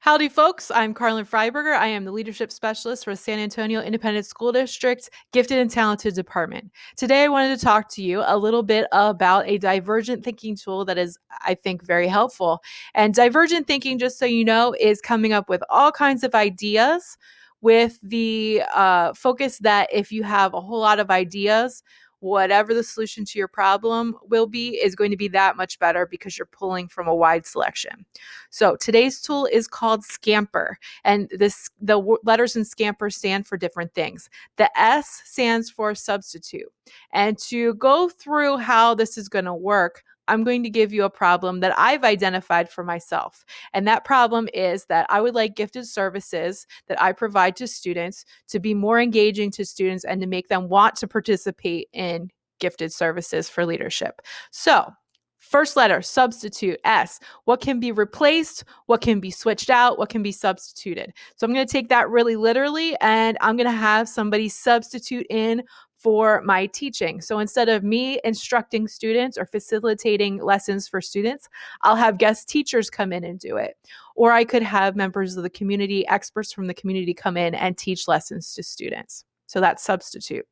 Howdy, folks. I'm Carlin Freiberger. I am the Leadership Specialist for San Antonio Independent School District Gifted and Talented Department. Today, I wanted to talk to you a little bit about a divergent thinking tool that is, I think, very helpful. And divergent thinking, just so you know, is coming up with all kinds of ideas with the focus that if you have a whole lot of ideas, whatever the solution to your problem will be is going to be that much better because you're pulling from a wide selection. So today's tool is called SCAMPER, and the letters in SCAMPER stand for different things. The S stands for substitute. And to go through how this is going to work, I'm going to give you a problem that I've identified for myself. And that problem is that I would like gifted services that I provide to students to be more engaging to students and to make them want to participate in gifted services for leadership. So, first letter, substitute, S. What can be replaced? What can be switched out? What can be substituted? So I'm going to take that really literally, and I'm going to have somebody substitute in for my teaching. So instead of me instructing students or facilitating lessons for students, I'll have guest teachers come in and do it. Or I could have members of the community, experts from the community come in and teach lessons to students. So that's substitute.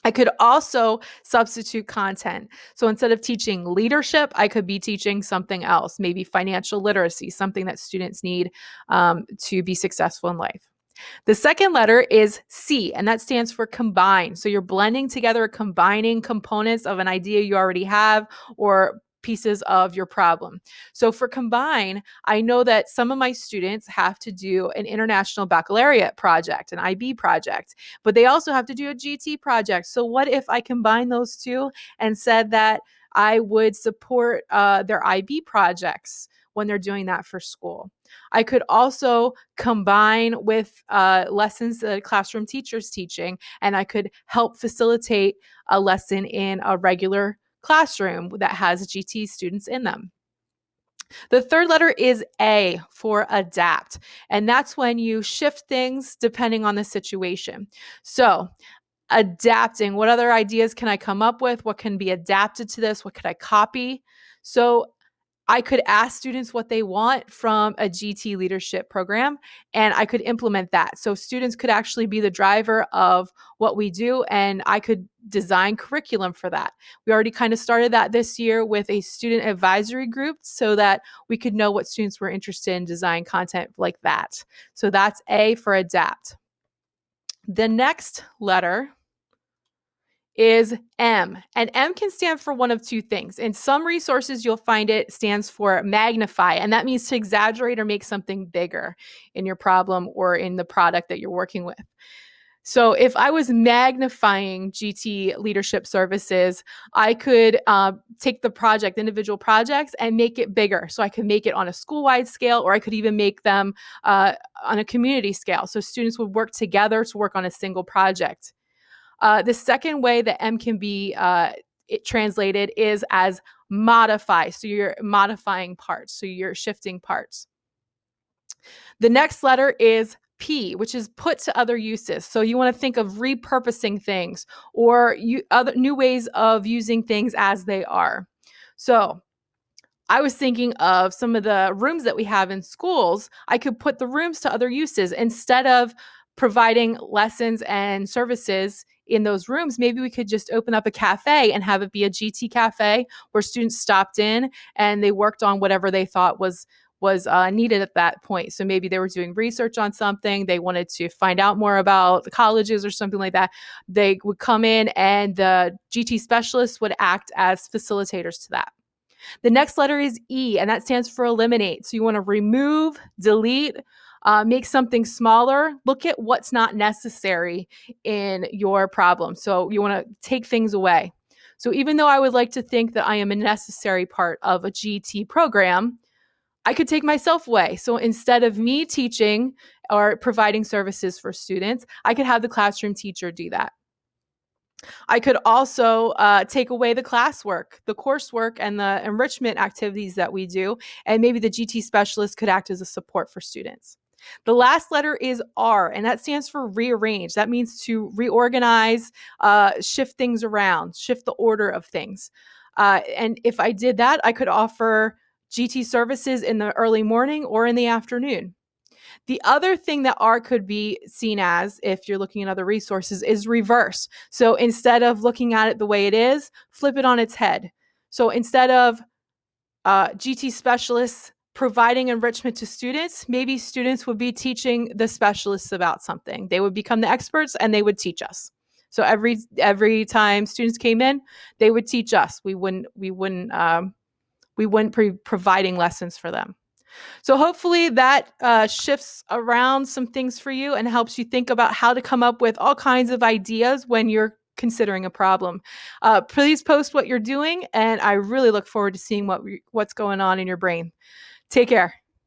I could also substitute content. So instead of teaching leadership, I could be teaching something else, maybe financial literacy, something that students need to be successful in life. The second letter is C, and that stands for combine. So you're blending together, combining components of an idea you already have or pieces of your problem. So for combine, I know that some of my students have to do an international baccalaureate project, an IB project, but they also have to do a GT project. So what if I combine those two and said that I would support their IB projects when they're doing that for school? I could also combine with lessons that a classroom teacher's teaching, and I could help facilitate a lesson in a regular classroom that has GT students in them. The third letter is A for adapt, and that's when you shift things depending on the situation. So adapting, what other ideas can I come up with? What can be adapted to this? What could I copy? So I could ask students what they want from a GT leadership program, and I could implement that. So students could actually be the driver of what we do, and I could design curriculum for that. We already kind of started that this year with a student advisory group so that we could know what students were interested in design content like that. So that's A for adapt. The next letter is M. And M can stand for one of two things. In some resources, you'll find it stands for magnify, and that means to exaggerate or make something bigger in your problem or in the product that you're working with. So if I was magnifying GT leadership services, I could take the project, individual projects, and make it bigger. So I could make it on a school-wide scale, or I could even make them on a community scale. So students would work together to work on a single project. The second way that M can be translated is as modify. So you're modifying parts. So you're shifting parts. The next letter is P, which is put to other uses. So you want to think of repurposing things or other new ways of using things as they are. So I was thinking of some of the rooms that we have in schools. I could put the rooms to other uses instead of providing lessons and services in those rooms. Maybe we could just open up a cafe and have it be a GT cafe where students stopped in and they worked on whatever they thought was needed at that point. So maybe they were doing research on something. They wanted to find out more about the colleges or something like that. They would come in and the GT specialists would act as facilitators to that. The next letter is E, and that stands for eliminate. So you want to remove, delete, make something smaller. Look at what's not necessary in your problem. So you want to take things away. So even though I would like to think that I am a necessary part of a GT program, I could take myself away. So instead of me teaching or providing services for students, I could have the classroom teacher do that. I could also take away the classwork, the coursework, and the enrichment activities that we do, and maybe the GT specialist could act as a support for students. The last letter is R, and that stands for rearrange. That means to reorganize, shift things around, shift the order of things. And if I did that, I could offer GT services in the early morning or in the afternoon. The other thing that R could be seen as, if you're looking at other resources, is reverse. So instead of looking at it the way it is, flip it on its head. So instead of GT specialists providing enrichment to students, maybe students would be teaching the specialists about something. They would become the experts and they would teach us. So every time students came in, they would teach us. We wouldn't be providing lessons for them. So hopefully that shifts around some things for you and helps you think about how to come up with all kinds of ideas when you're considering a problem. Please post what you're doing, and I really look forward to seeing what's going on in your brain. Take care.